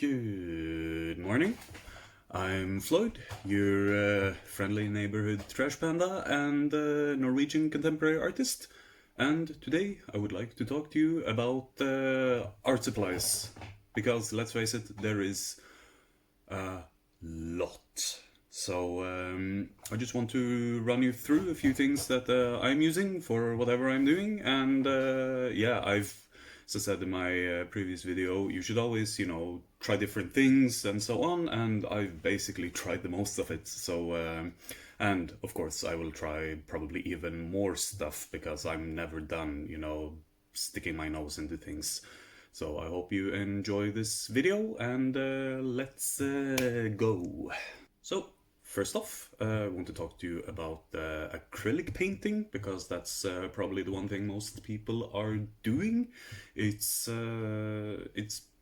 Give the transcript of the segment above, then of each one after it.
Good morning. I'm Floyd, your friendly neighborhood trash panda and Norwegian contemporary artist. And today I would like to talk to you about art supplies. Because let's face it, there is a lot. So I just want to run you through a few things that I'm using for whatever I'm doing. And as I said in my previous video, you should always, try different things and so on. And I've basically tried the most of it. So, and of course, I will try probably even more stuff because I'm never done, sticking my nose into things. So I hope you enjoy this video and let's go. So first off, I want to talk to you about acrylic painting because that's probably the one thing most people are doing. It's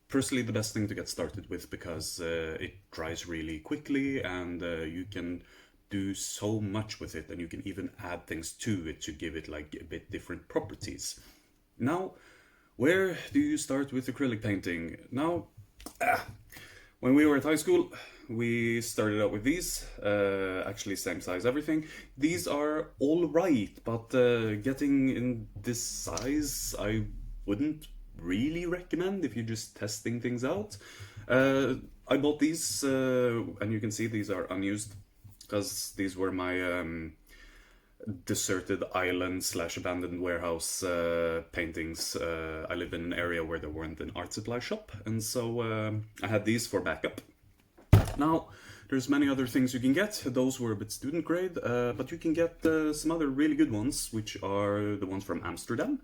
personally the best thing to get started with because it dries really quickly and you can do so much with it, and you can even add things to it to give it like a bit different properties. Now, where do you start with acrylic painting? Now, when we were at high school, we started out with these, actually same size everything. These are all right, but getting in this size, I wouldn't really recommend if you're just testing things out. I bought these, and you can see these are unused, because these were my deserted island / abandoned warehouse paintings. I live in an area where there weren't an art supply shop, and so I had these for backup. Now, there's many other things you can get. Those were a bit student grade, but you can get some other really good ones, which are the ones from Amsterdam.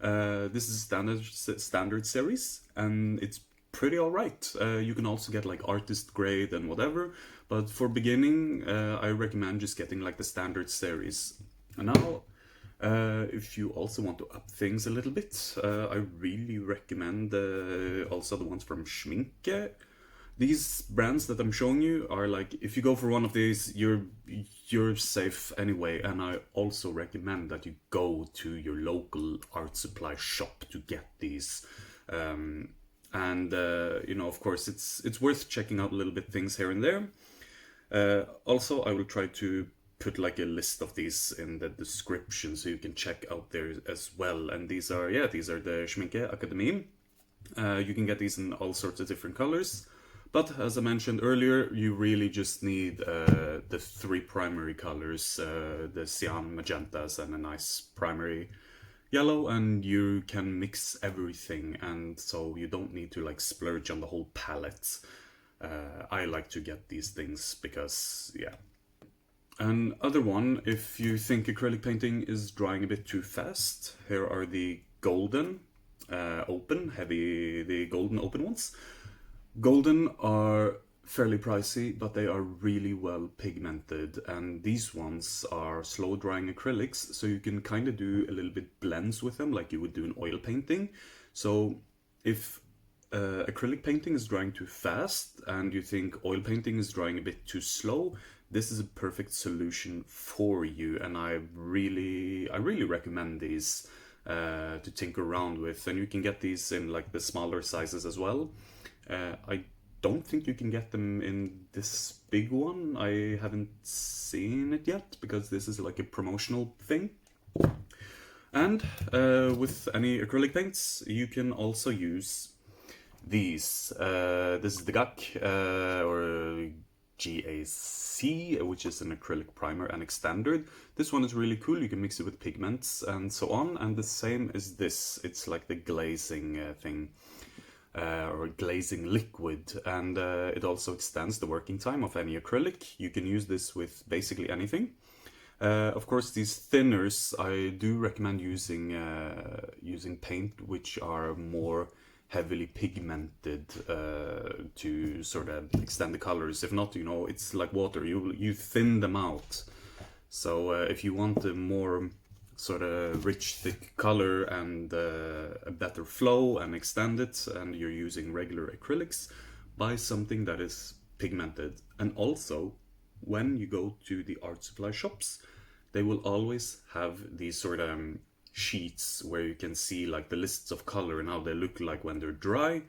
This is standard series, and it's pretty alright. You can also get like artist grade and whatever, but for beginning, I recommend just getting like the standard series. And now, if you also want to up things a little bit, I really recommend also the ones from Schminke. These brands that I'm showing you are like, if you go for one of these, you're safe anyway. And I also recommend that you go to your local art supply shop to get these. Of course, it's worth checking out a little bit things here and there. Also, I will try to put like a list of these in the description so you can check out there as well. And these are the Schminke Akademi. You can get these in all sorts of different colors. But as I mentioned earlier, you really just need the three primary colors, the cyan, magentas, and a nice primary yellow, and you can mix everything, and so you don't need to like splurge on the whole palette. I like to get these things because, yeah. Another one, if you think acrylic painting is drying a bit too fast, here are the golden the golden open ones. Golden are fairly pricey, but they are really well pigmented, and these ones are slow drying acrylics, so you can kind of do a little bit blends with them like you would do in oil painting. So if acrylic painting is drying too fast and you think oil painting is drying a bit too slow, this is a perfect solution for you, and I really recommend these to tinker around with. And you can get these in like the smaller sizes as well. I don't think you can get them in this big one. I haven't seen it yet because this is like a promotional thing. And with any acrylic paints, you can also use these. This is the GAC or GAC, which is an acrylic primer and standard. This one is really cool. You can mix it with pigments and so on. And the same is this. It's like the glazing thing. Or glazing liquid, and it also extends the working time of any acrylic. You can use this with basically anything. Of course, these thinners, I do recommend using paint which are more heavily pigmented to sort of extend the colors. If not, it's like water. You thin them out. So if you want a more sort of rich, thick color and a better flow and extend it, and you're using regular acrylics, buy something that is pigmented. And also, when you go to the art supply shops, they will always have these sort of sheets where you can see like the lists of color and how they look like when they're dry.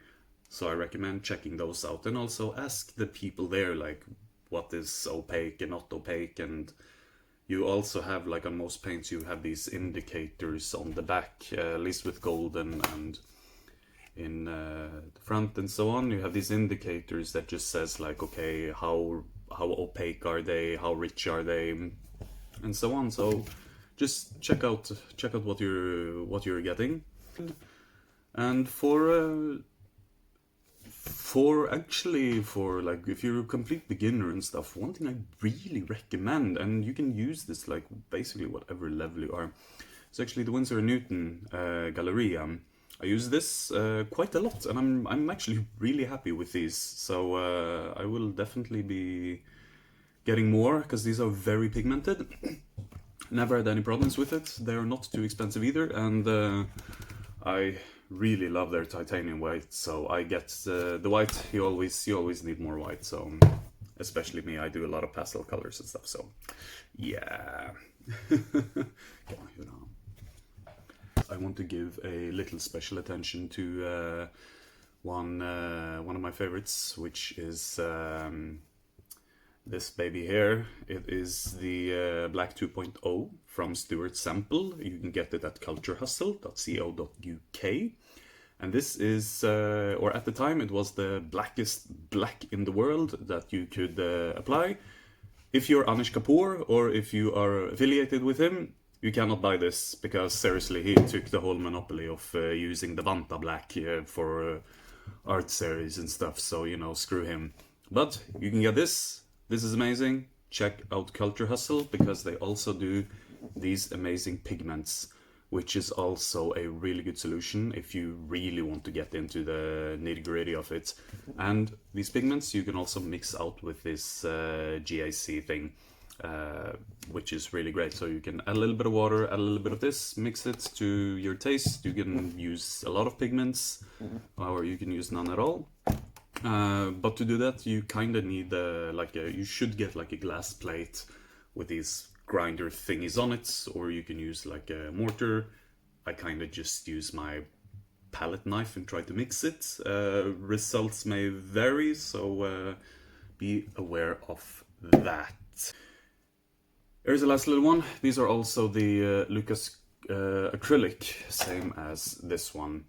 So I recommend checking those out, and also ask the people there like what is opaque and not opaque. And you also have, like on most paints, you have these indicators on the back, at least with gold and in the front and so on. You have these indicators that just says like, okay, how opaque are they, how rich are they, and so on. So just check out what you're getting. And for like, if you're a complete beginner and stuff, one thing I really recommend, and you can use this like basically whatever level you are, it's actually the Winsor & Newton Galleria. I use this quite a lot, and I'm actually really happy with these. So I will definitely be getting more, because these are very pigmented. Never had any problems with it. They're not too expensive either, and I really love their titanium white. So I get the white. You always need more white. So especially me, I do a lot of pastel colors and stuff. So yeah. I want to give a little special attention to one of my favorites, which is this baby here. It is the Black 2.0 from Stuart Sample. You can get it at culturehustle.co.uk. And this is, or at the time, it was the blackest black in the world that you could apply. If you're Anish Kapoor, or if you are affiliated with him, you cannot buy this, because seriously, he took the whole monopoly of using the Vanta black for art series and stuff. So, you know, screw him. But you can get this. This is amazing. Check out Culture Hustle, because they also do these amazing pigments, which is also a really good solution if you really want to get into the nitty-gritty of it. And these pigments you can also mix out with this GAC thing, which is really great. So you can add a little bit of water, add a little bit of this, mix it to your taste. You can use a lot of pigments, or you can use none at all. But to do that, you kind of need you should get like a glass plate with these grinder thingies on it, or you can use like a mortar. I kind of just use my palette knife and try to mix it. Results may vary, so be aware of that. Here's the last little one. These are also the Lucas acrylic, same as this one.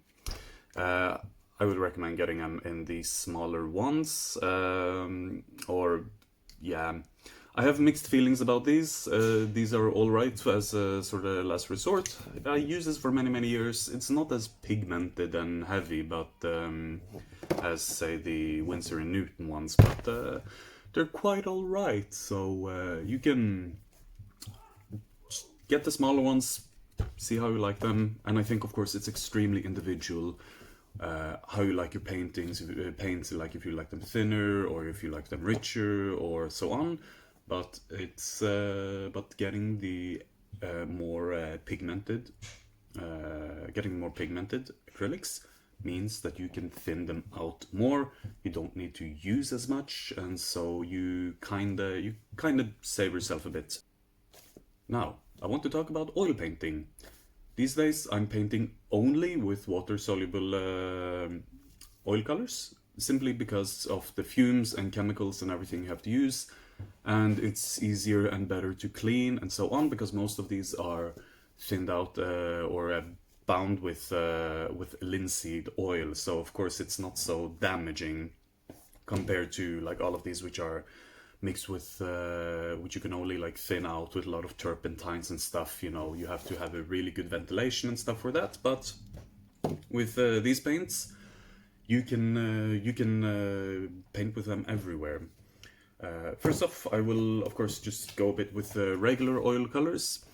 I would recommend getting them in the smaller ones, or yeah. I have mixed feelings about these. These are alright as a sort of last resort. I use this for many years. It's not as pigmented and heavy, but as say the Winsor & Newton ones, but they're quite alright. So you can get the smaller ones, see how you like them, and I think of course it's extremely individual. How you like your paintings, like if you like them thinner or if you like them richer or so on. But it's getting the more pigmented acrylics means that you can thin them out more. You don't need to use as much, and so you kinda save yourself a bit. Now I want to talk about oil painting. These days I'm painting only with water-soluble oil colors, simply because of the fumes and chemicals and everything you have to use, and it's easier and better to clean and so on, because most of these are thinned out or bound with linseed oil, so of course it's not so damaging compared to like all of these which are mixed with which you can only like thin out with a lot of turpentines and stuff. You know, you have to have a really good ventilation and stuff for that. But with these paints, you can paint with them everywhere. First off, I will of course just go a bit with regular oil colors.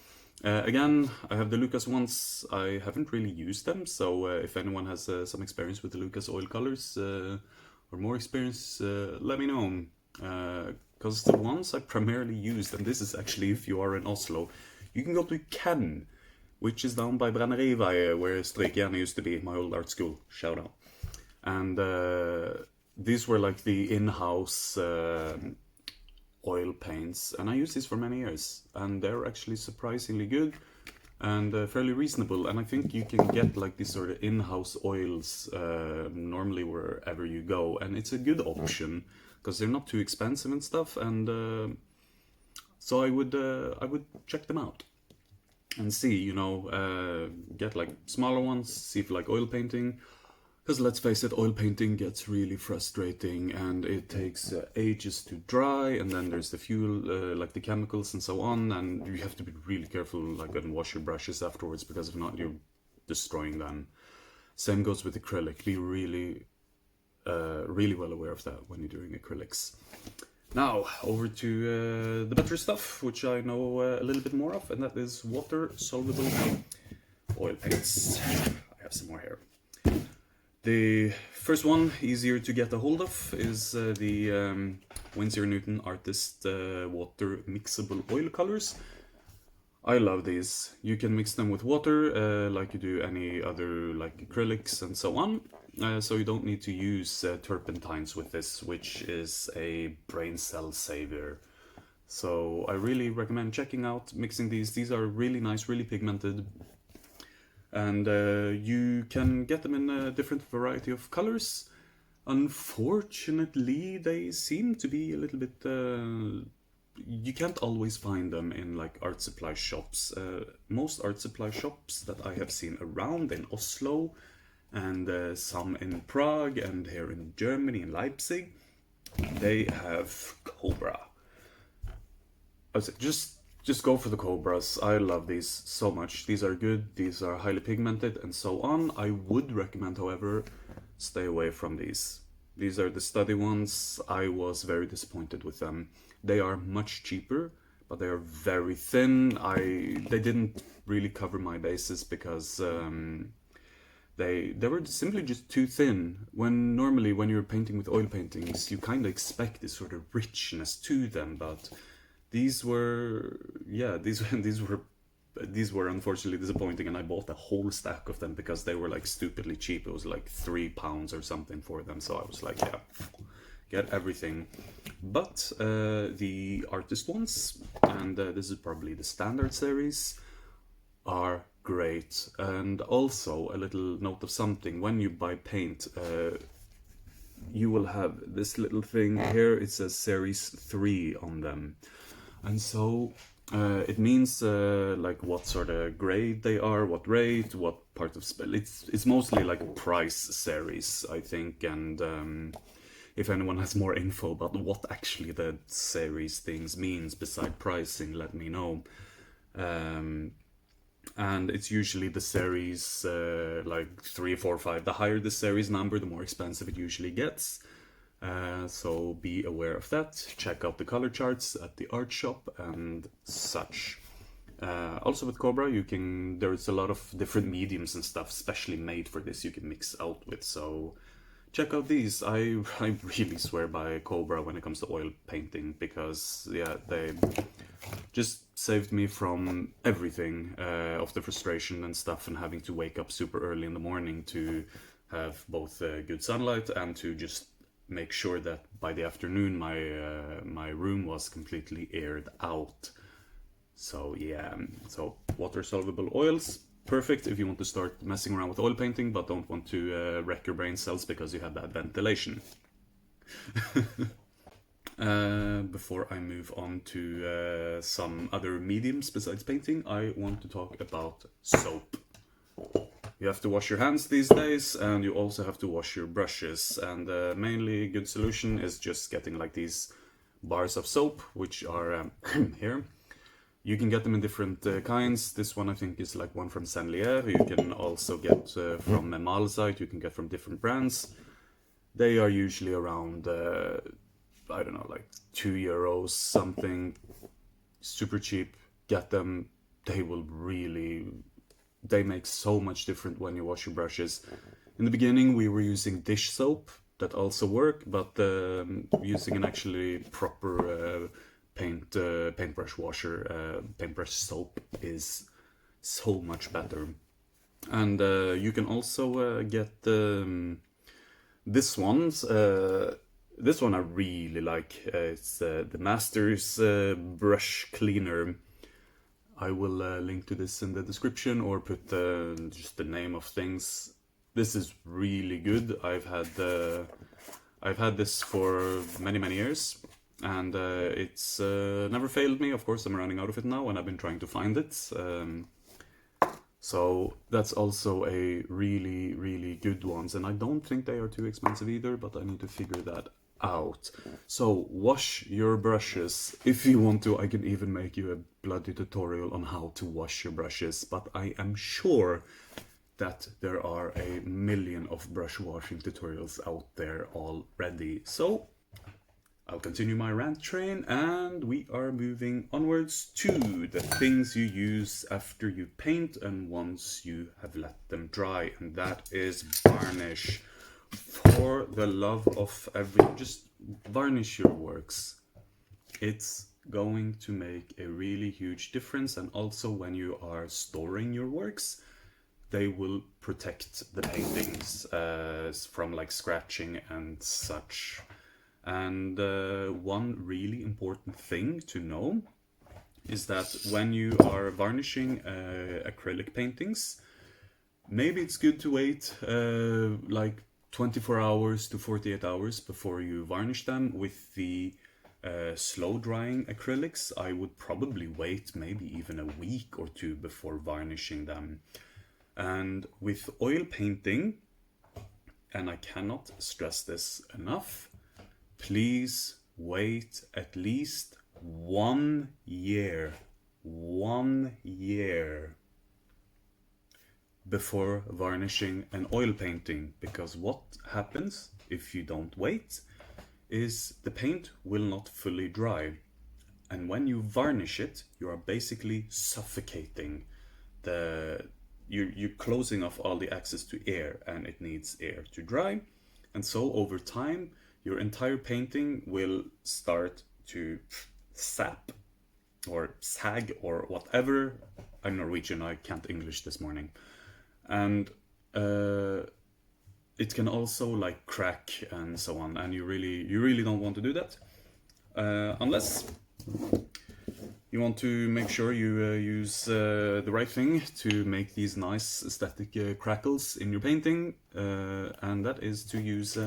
Again, I have the Lucas ones. I haven't really used them, so if anyone has some experience with the Lucas oil colors or more experience, let me know. Because the ones I primarily used, and this is actually if you are in Oslo, you can go to Cannes, which is down by Brenneriveien, where Strykjern used to be, my old art school, shout out. And these were like the in-house oil paints, and I used these for many years, and they're actually surprisingly good. and fairly reasonable. And I think you can get like these sort of in-house oils normally wherever you go, and it's a good option because they're not too expensive and stuff. And so I would check them out and see, get like smaller ones, see if you like oil painting. Because let's face it, oil painting gets really frustrating and it takes ages to dry, and then there's the fuel, like the chemicals and so on, and you have to be really careful, like, and wash your brushes afterwards, because if not, you're destroying them. Same goes with acrylic. Be really, really well aware of that when you're doing acrylics. Now, over to the better stuff, which I know a little bit more of, and that is water-soluble oil paints. I have some more here. The first one, easier to get a hold of, is the Winsor & Newton Artist Water Mixable Oil Colors. I love these. You can mix them with water like you do any other like acrylics and so on. So you don't need to use turpentines with this, which is a brain cell saver. So I really recommend checking out mixing these. These are really nice, really pigmented. And you can get them in a different variety of colors. Unfortunately, they seem to be a little bit... you can't always find them in like art supply shops. Most art supply shops that I have seen around in Oslo, and some in Prague, and here in Germany, in Leipzig, they have Cobra. I was like, just go for the Cobras. I love these so much. These are good, these are highly pigmented and so on. I would recommend, however, stay away from these. These are the study ones. I was very disappointed with them. They are much cheaper, but they are very thin. They didn't really cover my bases because they were simply just too thin. When normally when you're painting with oil paintings, you kind of expect this sort of richness to them, but these were these were unfortunately disappointing, and I bought a whole stack of them because they were like stupidly cheap. It was like £3 or something for them, so I was like, yeah, get everything. But the artist ones, and this is probably the standard series, are great. And also a little note of something: when you buy paint, you will have this little thing here. It says series 3 on them, and so it means like what sort of grade they are, what rate, what part of spell. It's mostly like price series, I think, and if anyone has more info about what actually the series things means beside pricing, let me know. And it's usually the series like 3, 4, 5. The higher the series number, the more expensive it usually gets. So be aware of that. Check out the color charts at the art shop and such. Also with Cobra, there's a lot of different mediums and stuff specially made for this you can mix out with. So check out these. I really swear by Cobra when it comes to oil painting, because yeah, they just saved me from everything of the frustration and stuff, and having to wake up super early in the morning to have both good sunlight and to just make sure that by the afternoon my room was completely aired out. So yeah, so water soluble oils, perfect if you want to start messing around with oil painting but don't want to wreck your brain cells because you have bad ventilation. Before I move on to some other mediums besides painting, I want to talk about soap. You have to wash your hands these days, and you also have to wash your brushes, and mainly a good solution is just getting like these bars of soap, which are here. You can get them in different kinds. This one I think is like one from Saint-Lier. You can also get from Malsite. You can get from different brands. They are usually around I don't know, like €2 something. Super cheap. Get them. They make so much different when you wash your brushes. In the beginning we were using dish soap that also worked, but using an actually proper paintbrush washer, paintbrush soap is so much better. And you can also get this one's this one I really like. It's the Masters brush cleaner. I will link to this in the description or put just the name of things. This is really good. I've had this for many years, and it's never failed me. Of course, I'm running out of it now, and I've been trying to find it. So that's also a really good ones, and I don't think they are too expensive either, but I need to figure that out. So wash your brushes if you want to. I can even make you a bloody tutorial on how to wash your brushes, but I am sure that there are a million of brush washing tutorials out there already. So I'll continue my rant train, and we are moving onwards to the things you use after you paint and once you have let them dry, and that is varnish. For the love of everything, just varnish your works. It's going to make a really huge difference, and also when you are storing your works, they will protect the paintings from like scratching and such. And one really important thing to know is that when you are varnishing acrylic paintings, maybe it's good to wait like 24 hours to 48 hours before you varnish them. With the slow drying acrylics, I would probably wait maybe even a week or two before varnishing them. And with oil painting, and I cannot stress this enough, please wait at least 1 year. 1 year before varnishing an oil painting, because what happens if you don't wait is the paint will not fully dry, and when you varnish it, you are basically suffocating you're closing off all the access to air, and it needs air to dry. And so over time your entire painting will start to sap or sag or whatever. I'm Norwegian, I can't English this morning. And it can also like crack and so on, and you really don't want to do that unless you want to make sure you use the right thing to make these nice aesthetic crackles in your painting, and that is to use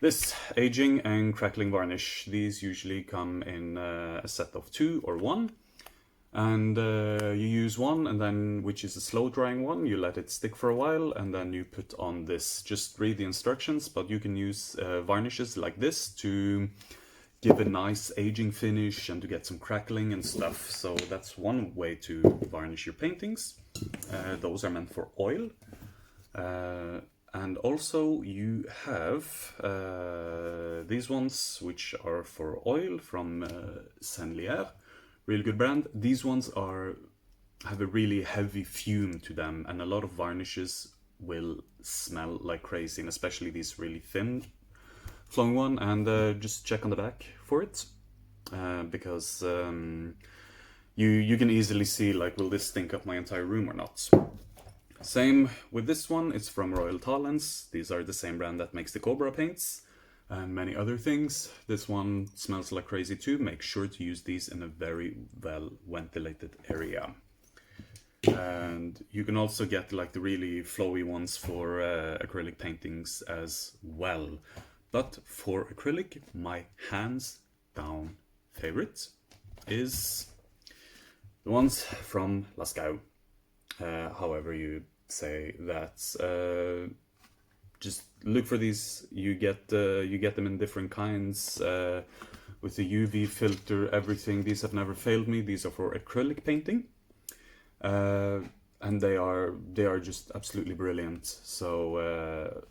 this aging and crackling varnish. These usually come in a set of 2 or 1. And you use one, and then, which is a slow drying one, you let it stick for a while, and then you put on this. Just read the instructions, but you can use varnishes like this to give a nice aging finish and to get some crackling and stuff. So that's one way to varnish your paintings. Those are meant for oil. And also you have these ones, which are for oil from Senlier. Really good brand. These ones have a really heavy fume to them, and a lot of varnishes will smell like crazy, and especially these really thin flowing one. And just check on the back for it, because you can easily see like, will this stink up my entire room or not? Same with this one. It's from Royal Talents. These are the same brand that makes the Cobra paints and many other things. This one smells like crazy too. Make sure to use these in a very well ventilated area. And you can also get like the really flowy ones for acrylic paintings as well. But for acrylic, my hands down favorite is the ones from Lascaux. However you say that, just look for these. You get them in different kinds, with the UV filter, everything. These have never failed me. These are for acrylic painting, and they are just absolutely brilliant. So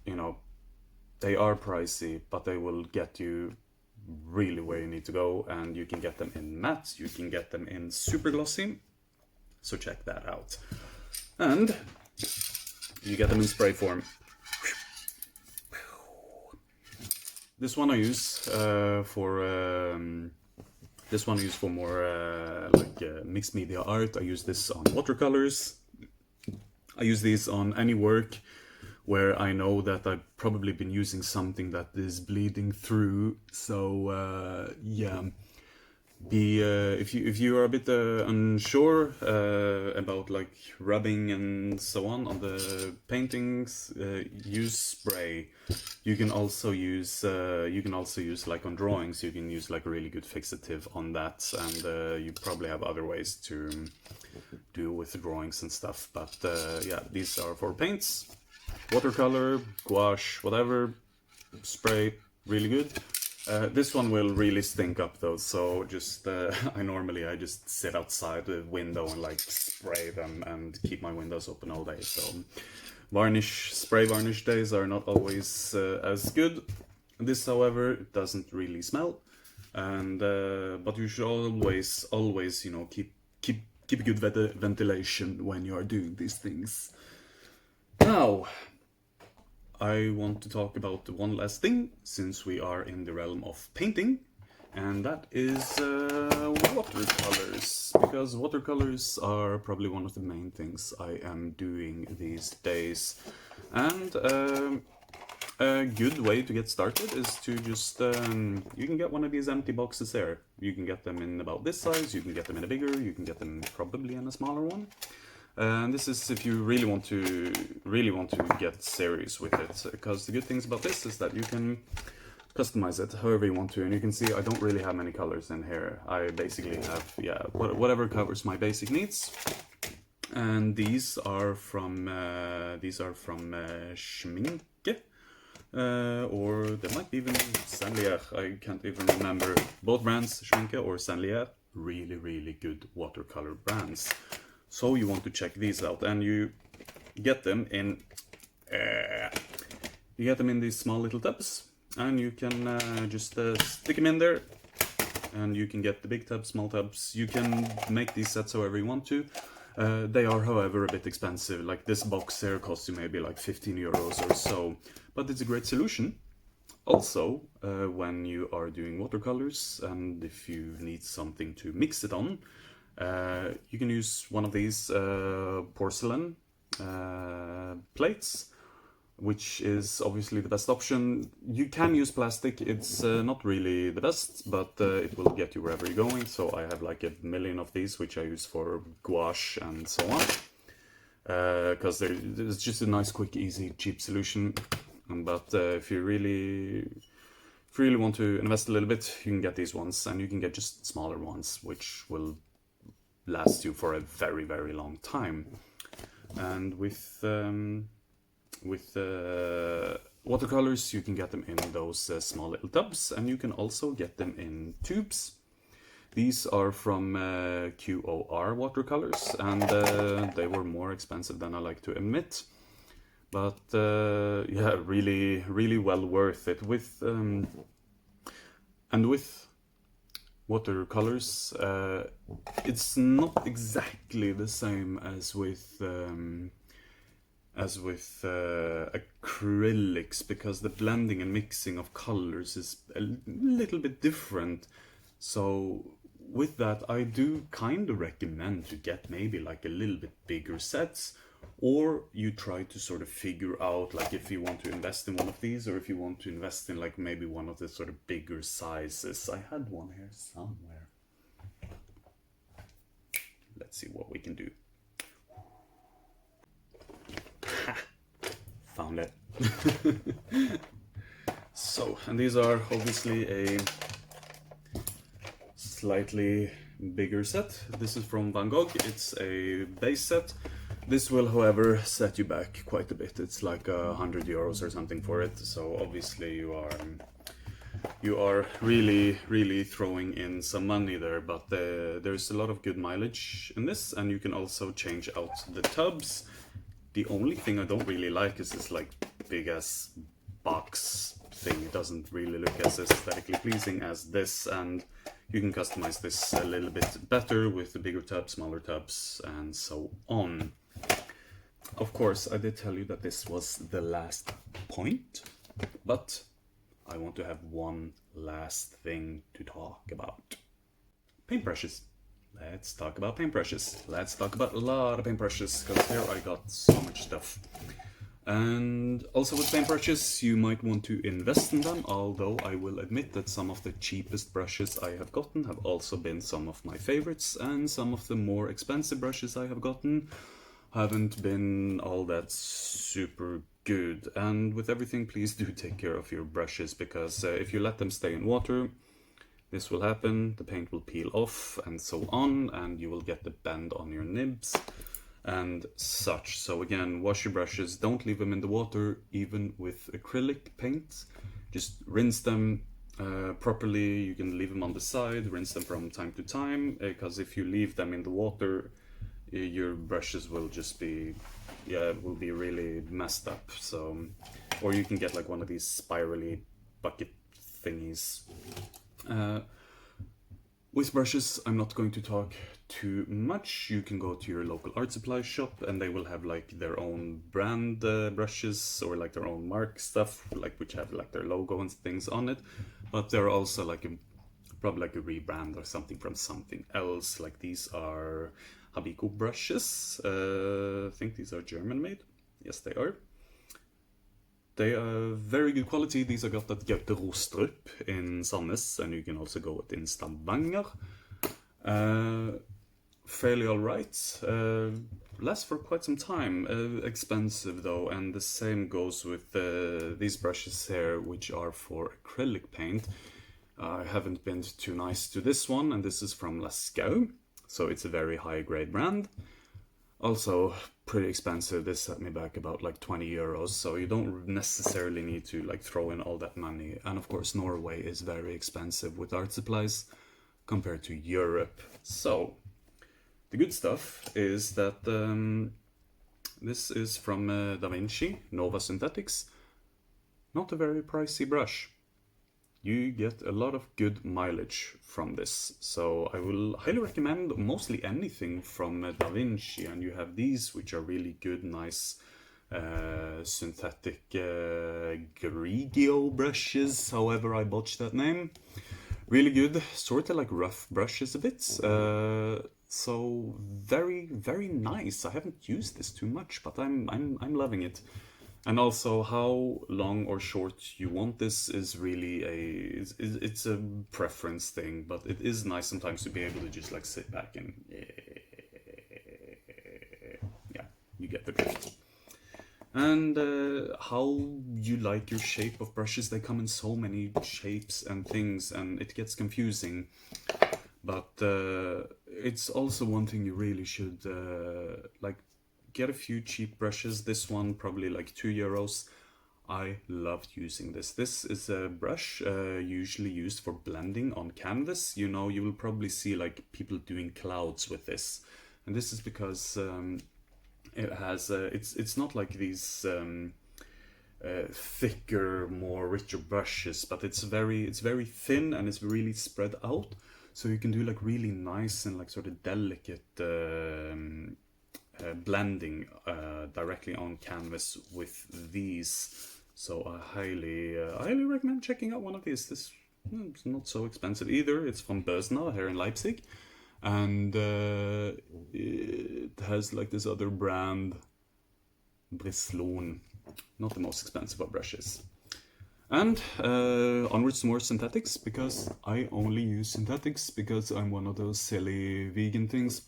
you know, they are pricey, but they will get you really where you need to go. And you can get them in matte, you can get them in super glossy, so check that out. And you get them in spray form. This one I use for more like mixed media art. I use this on watercolors. I use these on any work where I know that I've probably been using something that is bleeding through. So yeah, be if you are a bit unsure about like rubbing and so on the paintings, use spray. You can also use like on drawings, you can use like a really good fixative on that, and you probably have other ways to do with drawings and stuff. But yeah, these are for paints, watercolor, gouache, whatever, spray, really good. This one will really stink up though, so just I just sit outside the window and like spray them and keep my windows open all day. So spray varnish days are not always as good. This, however, doesn't really smell, and but you should always keep a good ventilation when you are doing these things. Now, I want to talk about one last thing, since we are in the realm of painting, and that is watercolors, because watercolors are probably one of the main things I am doing these days. And a good way to get started is to just, you can get one of these empty boxes there. You can get them in about this size, you can get them in a bigger, you can get them probably in a smaller one. And this is if you really want to get serious with it, because the good things about this is that you can customize it however you want to. And you can see I don't really have many colors in here. I basically have, yeah, whatever covers my basic needs. And these are from Schminke, or there might be even Sanlier. I can't even remember. Both brands, Schminke or Sanlier, really good watercolor brands. So you want to check these out, and you get them in these small little tubs, and you can just stick them in there, and you can get the big tubs, small tubs. You can make these sets however you want to. They are, however, a bit expensive. Like this box here costs you maybe like 15 euros or so, but it's a great solution. Also, when you are doing watercolors, and if you need something to mix it on, you can use one of these porcelain plates, which is obviously the best option. You can use plastic, it's not really the best, but it will get you wherever you're going. So I have like a million of these, which I use for gouache and so on, because it's just a nice, quick, easy, cheap solution. But if you really want to invest a little bit, you can get these ones, and you can get just smaller ones, which will last you for a very long time. And with watercolors, you can get them in those small little tubs, and you can also get them in tubes. These are from QOR watercolors, and they were more expensive than I like to admit, but yeah, really well worth it. With watercolors, it's not exactly the same as with acrylics, because the blending and mixing of colors is a little bit different. So with that, I do kind of recommend to get maybe like a little bit bigger sets, or you try to sort of figure out like if you want to invest in one of these, or if you want to invest in like maybe one of the sort of bigger sizes. I had one here somewhere. Let's see what we can do. Ha! Found it. So, and these are obviously a slightly bigger set. This is from Van Gogh. It's a base set. This will, however, set you back quite a bit. It's like 100 euros or something for it. So obviously you are really throwing in some money there. But there's a lot of good mileage in this, and you can also change out the tubs. The only thing I don't really like is this like big ass box thing. It doesn't really look as aesthetically pleasing as this, and you can customize this a little bit better with the bigger tubs, smaller tubs, and so on. Of course, I did tell you that this was the last point, but I want to have one last thing to talk about. Paintbrushes. Let's talk about paintbrushes. Let's talk about a lot of paintbrushes, because here I got so much stuff. And also with paintbrushes, you might want to invest in them, although I will admit that some of the cheapest brushes I have gotten have also been some of my favorites, and some of the more expensive brushes I have gotten haven't been all that super good. And with everything, please do take care of your brushes, because if you let them stay in water, this will happen, the paint will peel off and so on, and you will get the bend on your nibs and such. So again, wash your brushes, don't leave them in the water, even with acrylic paint. Just rinse them properly. You can leave them on the side, rinse them from time to time, because if you leave them in the water, your brushes will just be, will be really messed up. So, or you can get like one of these spirally bucket thingies. With brushes, I'm not going to talk too much. You can go to your local art supply shop and they will have like their own brand brushes, or like their own mark stuff, like which have like their logo and things on it. But they're also like probably like a rebrand or something from something else. Like these are Habiko brushes. I think these are German made. Yes, they are. They are very good quality. These are got at Gaute Rostrup in Sandnes, and you can also go it in Stavanger. Fairly alright. Lasts for quite some time. Expensive though, and the same goes with these brushes here, which are for acrylic paint. I haven't been too nice to this one, and this is from Lascaux, so it's a very high grade brand. Also pretty expensive. This set me back about like 20 euros, so you don't necessarily need to like throw in all that money. And of course Norway is very expensive with art supplies compared to Europe. So the good stuff is that this is from Da Vinci Nova Synthetics. Not a very pricey brush. You get a lot of good mileage from this, so I will highly recommend mostly anything from Da Vinci. And you have these, which are really good, nice synthetic Grigio brushes, however I botched that name. Really good, sort of like rough brushes a bit. So very, very nice. I haven't used this too much, but I'm loving it. And also, how long or short you want this is really it's a preference thing, but it is nice sometimes to be able to just like sit back and yeah, you get the drift. And how you like your shape of brushes, they come in so many shapes and things, and it gets confusing. But it's also one thing you really should like get a few cheap brushes. This one probably like €2. I loved using this. This is a brush usually used for blending on canvas. You know, you will probably see like people doing clouds with this, and this is because it has it's not like these thicker, more richer brushes, but it's very thin and it's really spread out, so you can do like really nice and like sort of delicate blending directly on canvas with these. So I highly recommend checking out one of these. This it's not so expensive either. It's from Bösner here in Leipzig, and it has like this other brand, Brislon. Not the most expensive of brushes. And onwards to more synthetics, because I only use synthetics because I'm one of those silly vegan things.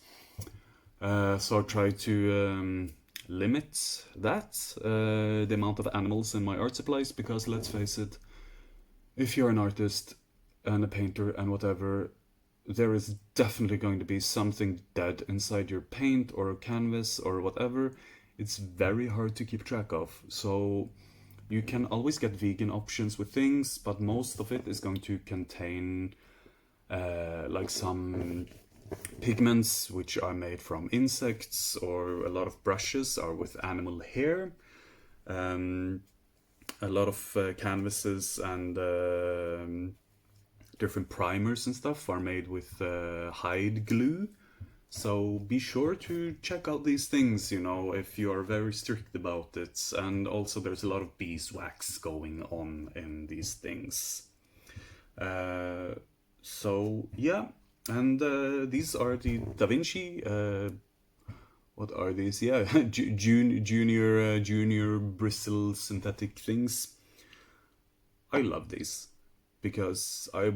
So I try to limit that, the amount of animals in my art supplies, because let's face it, if you're an artist and a painter and whatever, there is definitely going to be something dead inside your paint or canvas or whatever. It's very hard to keep track of. So you can always get vegan options with things, but most of it is going to contain like some pigments which are made from insects, or a lot of brushes are with animal hair. A lot of canvases and different primers and stuff are made with hide glue. So be sure to check out these things, you know, if you are very strict about it. And also there's a lot of beeswax going on in these things. So yeah, and these are the Da Vinci what are these? Yeah, junior bristle synthetic things. I love these because I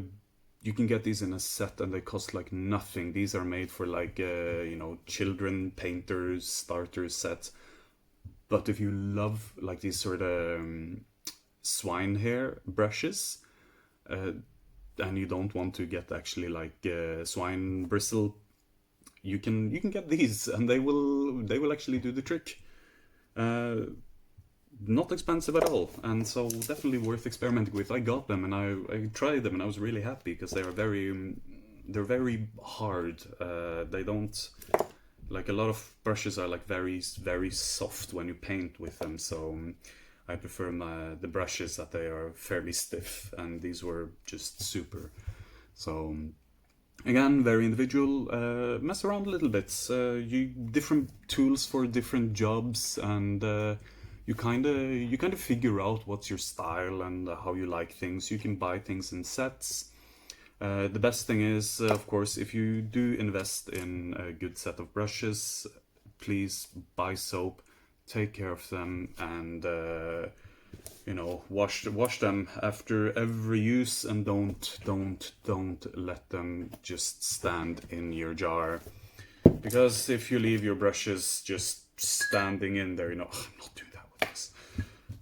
you can get these in a set and they cost like nothing. These are made for like children painters starter set. But if you love like these sort of swine hair brushes, uh, and you don't want to get actually like swine bristle, you can get these and they will actually do the trick. Uh, Not expensive at all, and so definitely worth experimenting with. I got them and I tried them and I was really happy because they are they're very hard. They don't like a lot of brushes are like very soft when you paint with them. So I prefer the brushes that they are fairly stiff, and these were just super. So again, very individual. Mess around a little bit. You different tools for different jobs, and you kind of figure out what's your style and how you like things. You can buy things in sets. The best thing is, of course, if you do invest in a good set of brushes, please buy soap, take care of them, and wash them after every use, and don't let them just stand in your jar. Because if you leave your brushes just standing in there, I'm not doing that with this.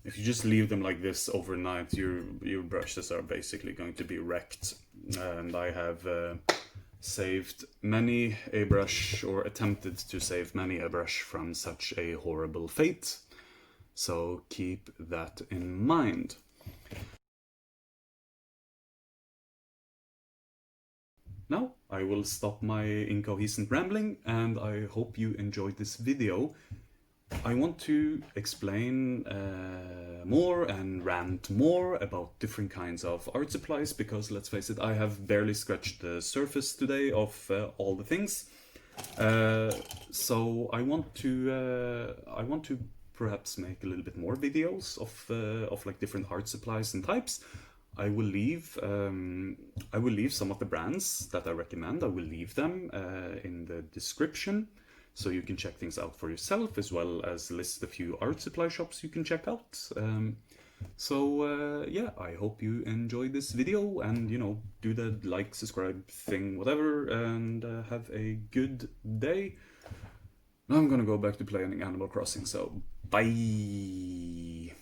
If you just leave them like this overnight, your brushes are basically going to be wrecked. And I have saved many a brush, or attempted to save many a brush from such a horrible fate. So keep that in mind. Now I will stop my incoherent rambling, and I hope you enjoyed this video. I want to explain more and rant more about different kinds of art supplies, because let's face it, I have barely scratched the surface today of all the things. So I want to perhaps make a little bit more videos of like different art supplies and types. I will leave some of the brands that I recommend. I will leave them in the description, so you can check things out for yourself, as well as list a few art supply shops you can check out. Yeah, I hope you enjoyed this video, and do the like, subscribe thing, whatever, and have a good day. Now I'm gonna go back to playing Animal Crossing, so bye.